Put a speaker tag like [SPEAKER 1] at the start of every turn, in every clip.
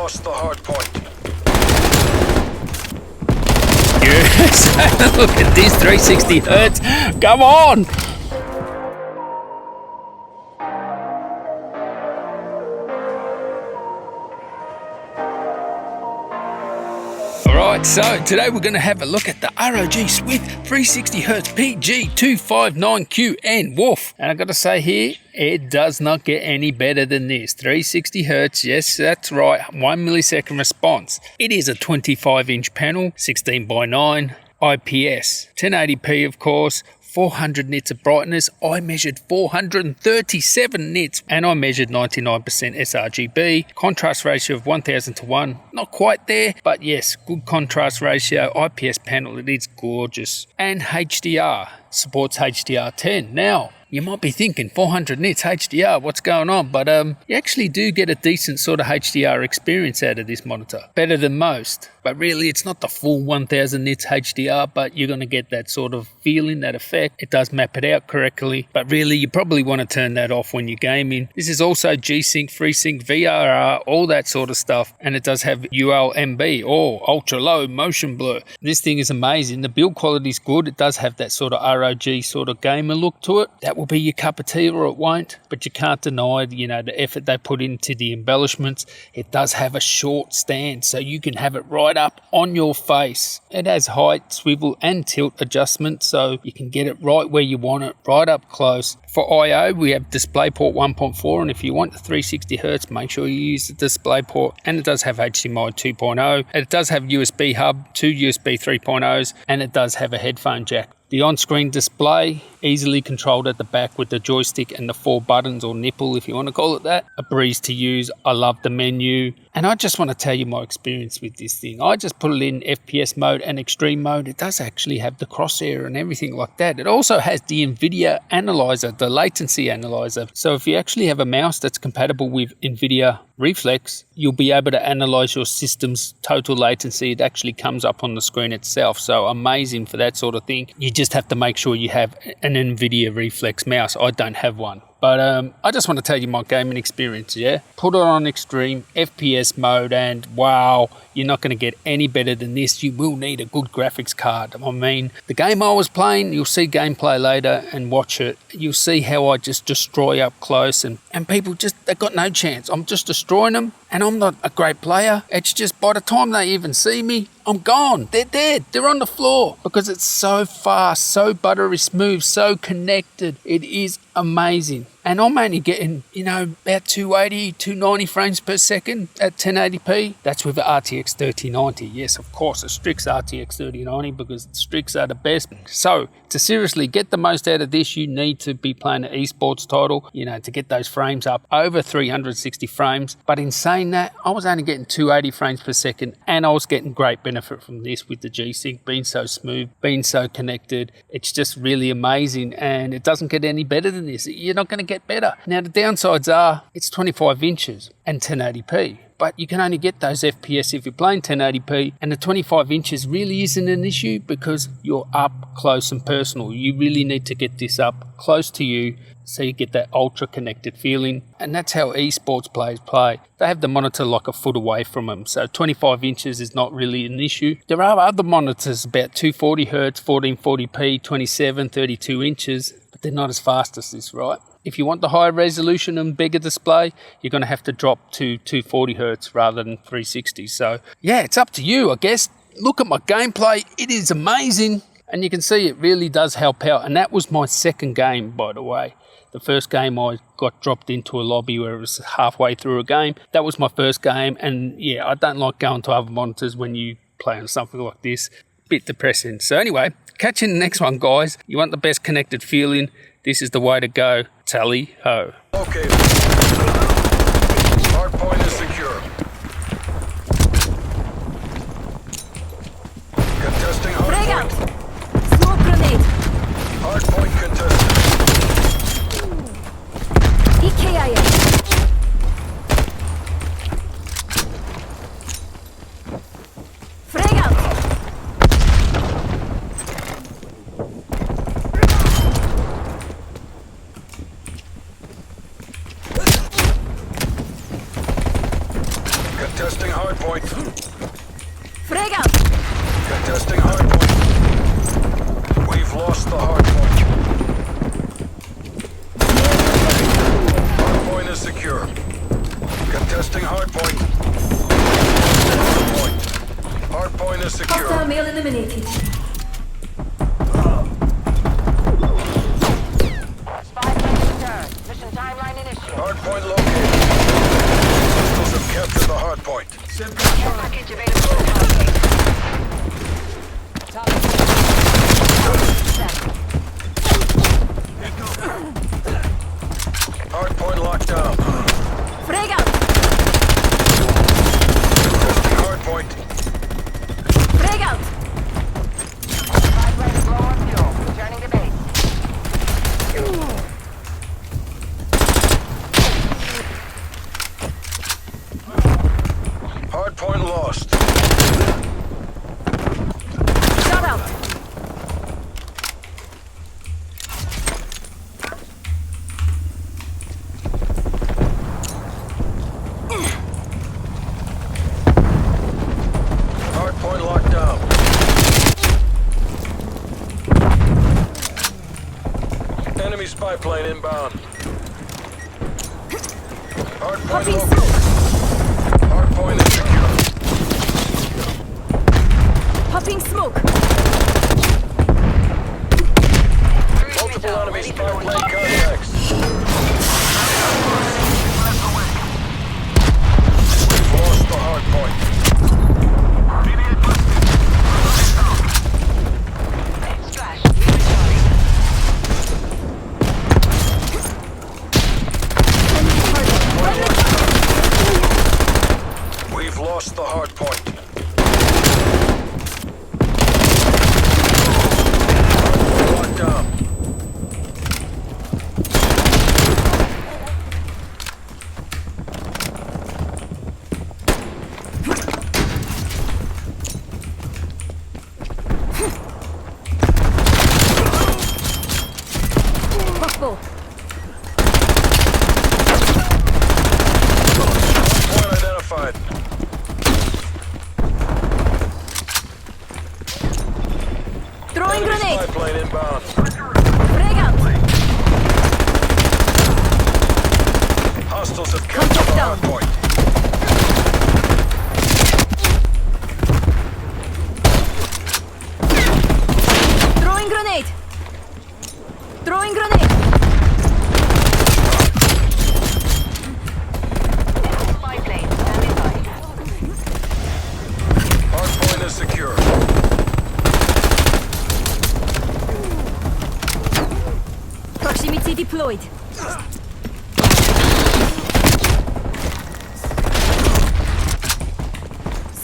[SPEAKER 1] lost the hard point.
[SPEAKER 2] Yes, look at this 360 hertz. Come on. Alright, so today we're going to have a look at the ROG Swift 360Hz PG259QNR. Woof. And I've got to say here, it does not get any better than this. 360Hz, yes, that's right, 1 millisecond response. It is a 25-inch panel, 16:9, IPS, 1080p of course, 400 nits of brightness. I measured 437 nits and I measured 99% sRGB. Contrast ratio of 1000 to 1. Not quite there, but yes, good contrast ratio. IPS panel, it is gorgeous. And HDR, supports HDR10. Now, you might be thinking 400 nits HDR, what's going on? But you actually do get a decent sort of HDR experience out of this monitor. Better than most. But really, it's not the full 1000 nits HDR, but you're going to get that sort of feeling, that effect. It does map it out correctly. But really, you probably want to turn that off when you're gaming. This is also G-Sync, FreeSync, VRR, all that sort of stuff. And it does have ULMB, or ultra low motion blur. This thing is amazing. The build quality is good. It does have that sort of ROG sort of gamer look to it. That will be your cup of tea or it won't, but you can't deny, you know, the effort they put into the embellishments. It does have a short stand, so you can have it right up on your face. It has height, swivel and tilt adjustment, so you can get it right where you want it, right up close. For I/O, we have DisplayPort 1.4, and if you want the 360Hz, make sure you use the DisplayPort. And it does have HDMI 2.0, and it does have USB hub, 2 USB 3.0s, and it does have a headphone jack. The on-screen display, easily controlled at the back with the joystick and the 4 buttons, or nipple if you want to call it that. A breeze to use. I love the menu. And I just want to tell you my experience with this thing. I just put it in FPS mode and extreme mode. It does actually have the crosshair and everything like that. It also has the NVIDIA Analyser, the Latency Analyzer. So if you actually have a mouse that's compatible with NVIDIA Reflex, you'll be able to analyze your system's total latency. It actually comes up on the screen itself. So amazing for that sort of thing. You just have to make sure you have an NVIDIA Reflex mouse. I don't have one. But I just want to tell you my gaming experience, yeah? Put it on extreme FPS mode and wow, you're not going to get any better than this. You will need a good graphics card. I mean, the game I was playing, you'll see gameplay later and watch it. You'll see how I just destroy up close and people just, they've got no chance. I'm just destroying them and I'm not a great player. It's just by the time they even see me, I'm gone. They're dead. They're on the floor because it's so fast, so buttery smooth, so connected. It is amazing. And I'm only getting, you know, about 280, 290 frames per second at 1080p. That's with the RTX 3090. Yes, of course, a Strix RTX 3090 because Strix are the best. So to seriously get the most out of this, you need to be playing an eSports title, you know, to get those frames up over 360 frames. But in saying that, I was only getting 280 frames per second and I was getting great benefit from this with the G-Sync being so smooth, being so connected. It's just really amazing and it doesn't get any better than this. You're not going to get better. Now the downsides are it's 25 inches and 1080p. But you can only get those FPS if you're playing 1080p, and the 25 inches really isn't an issue because you're up close and personal. You really need to get this up close to you so you get that ultra connected feeling, and that's how eSports players play. They have the monitor like a foot away from them, so 25 inches is not really an issue. There are other monitors about 240Hz, 1440p, 27, 32 inches, but they're not as fast as this, right? If you want the higher resolution and bigger display, you're going to have to drop to 240Hz rather than 360. So yeah, it's up to you, I guess. Look at my gameplay. It is amazing. And you can see it really does help out. And that was my second game, by the way. The first game I got dropped into a lobby where it was halfway through a game. That was my first game. And yeah, I don't like going to other monitors when you play on something like this. Bit depressing. So anyway, catch you in the next one, guys. You want the best connected feeling? This is the way to go. Tally ho.
[SPEAKER 1] Okay. Hard point is secure. Contesting hard point.
[SPEAKER 3] Smoke grenade.
[SPEAKER 1] Hard point contested.
[SPEAKER 3] EKIA. Frag out.
[SPEAKER 1] Contesting hardpoint.
[SPEAKER 3] Frag out!
[SPEAKER 1] Contesting hardpoint. We've lost the hardpoint. Hardpoint is secure. Contesting hardpoint. Hardpoint is secure.
[SPEAKER 3] Hostile male eliminated.
[SPEAKER 4] Mission timeline initiated.
[SPEAKER 1] Hardpoint located. Hostiles have captured the hardpoint.
[SPEAKER 4] Care package available at
[SPEAKER 1] Hardpoint locked down.
[SPEAKER 3] Frag out!
[SPEAKER 1] Contesting hardpoint.
[SPEAKER 3] Frag out!
[SPEAKER 4] Five lanes low on fuel. Returning to base.
[SPEAKER 1] Hardpoint lost.
[SPEAKER 3] Shut out!
[SPEAKER 1] Hardpoint locked down. Enemy spy plane inbound. Hardpoint
[SPEAKER 3] Popping
[SPEAKER 1] located.
[SPEAKER 3] smoke!
[SPEAKER 1] Hardpoint is secure.
[SPEAKER 3] Popping smoke!
[SPEAKER 1] Multiple enemy spy plane contacts. We've lost the hardpoint.
[SPEAKER 4] Splash.
[SPEAKER 1] We've lost the hardpoint. Hardpoint locked down.
[SPEAKER 3] Crossbow!
[SPEAKER 1] Point identified.
[SPEAKER 3] Throwing
[SPEAKER 1] Enemy
[SPEAKER 3] grenade!
[SPEAKER 1] spy plane inbound.
[SPEAKER 3] Frag out!
[SPEAKER 1] Hostiles have captured the
[SPEAKER 3] Contact down.
[SPEAKER 1] hardpoint.
[SPEAKER 3] Throwing grenade! Throwing grenade!
[SPEAKER 4] Spy plane. Standing by.
[SPEAKER 1] Hardpoint is secure.
[SPEAKER 3] Proximity deployed.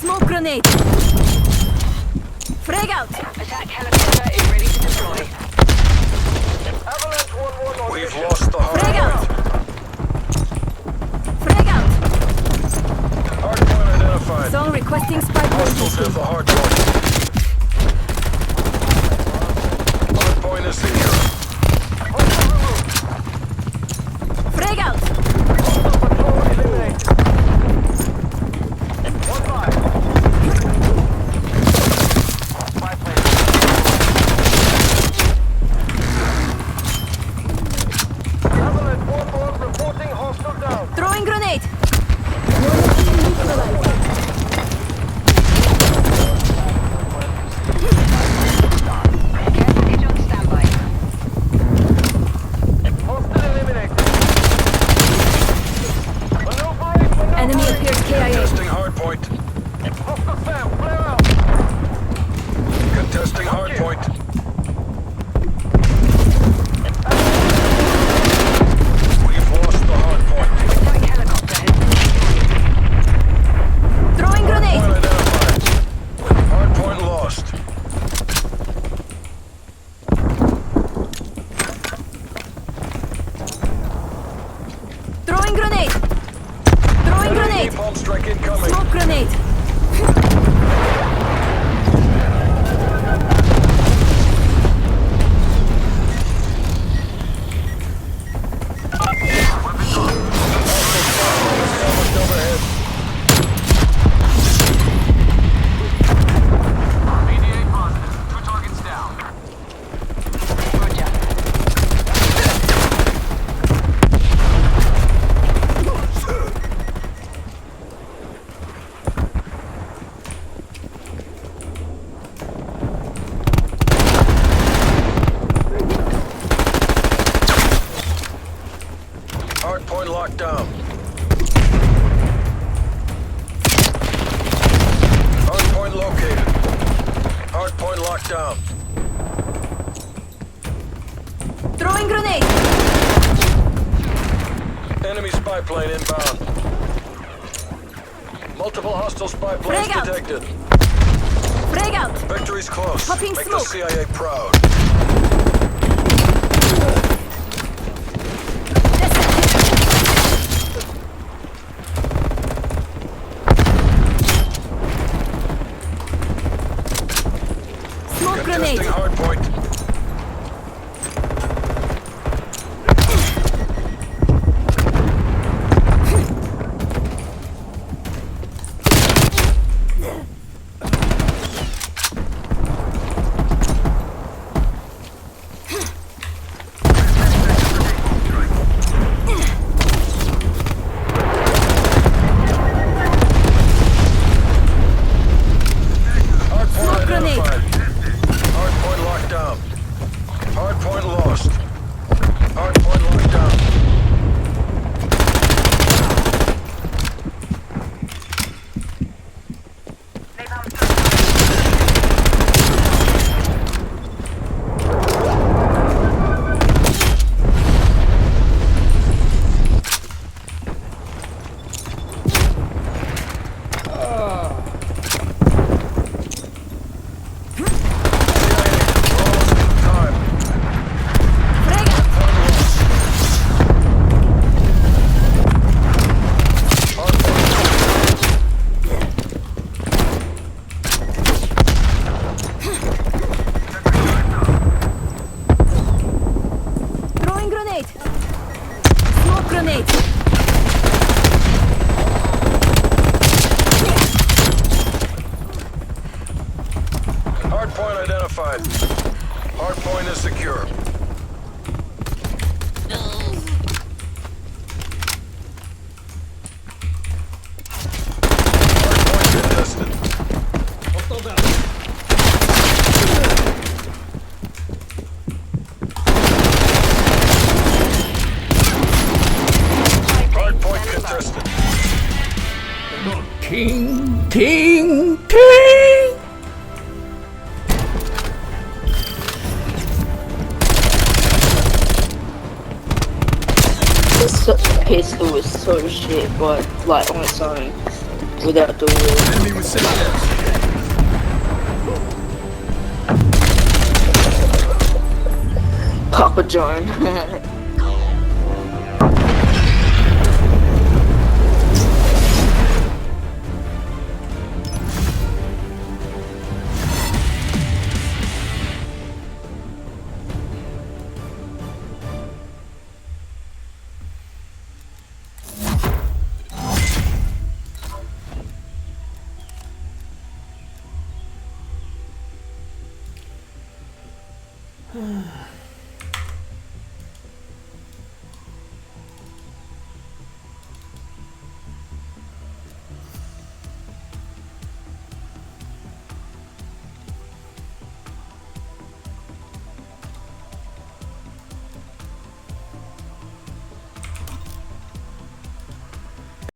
[SPEAKER 3] Smoke grenade! Frag out!
[SPEAKER 4] Attack helicopter is ready to deploy.
[SPEAKER 1] We've lost the
[SPEAKER 3] Frag out!
[SPEAKER 1] hardpoint.
[SPEAKER 3] Frag out!
[SPEAKER 1] Hardpoint identified.
[SPEAKER 3] Zone requesting spy
[SPEAKER 1] Hostiles have
[SPEAKER 3] point.
[SPEAKER 1] the hardpoint. Hardpoint is secure.
[SPEAKER 3] Frag out! Throwing grenade!
[SPEAKER 4] Care package on standby.
[SPEAKER 3] Enemy appears KIA.
[SPEAKER 1] Contesting hardpoint. Contesting hardpoint. We've lost the hardpoint.
[SPEAKER 4] Attack helicopter has been
[SPEAKER 3] Throwing grenade!
[SPEAKER 1] Hardpoint identified. Hardpoint lost.
[SPEAKER 3] Throwing grenade! Throwing grenade!
[SPEAKER 1] Napalm strike incoming.
[SPEAKER 3] Smoke grenade!
[SPEAKER 1] Overhead. Hardpoint located. Hardpoint locked down.
[SPEAKER 3] Throwing grenade.
[SPEAKER 1] Enemy spy plane inbound. Multiple hostile spy planes
[SPEAKER 3] Frag out.
[SPEAKER 1] detected.
[SPEAKER 3] Frag out.
[SPEAKER 1] Victory's close.
[SPEAKER 3] Popping
[SPEAKER 1] Make
[SPEAKER 3] smoke.
[SPEAKER 1] the CIA proud.
[SPEAKER 3] Smoke grenade.
[SPEAKER 1] Contesting hardpoint. Hardpoint
[SPEAKER 3] Smoke grenade.
[SPEAKER 1] identified. Hardpoint locked down. Hardpoint lost. Hardpoint locked down. Time.
[SPEAKER 3] Frag out. Throwing grenade. Smoke grenade.
[SPEAKER 1] Hardpoint identified. Hardpoint is secure. Hardpoint contested. Hardpoint contested.
[SPEAKER 2] Ting, ting, ting.
[SPEAKER 5] This PS2 is so shit, but like on its own, without the wheel.
[SPEAKER 1] Enemy with success.
[SPEAKER 5] Papa John.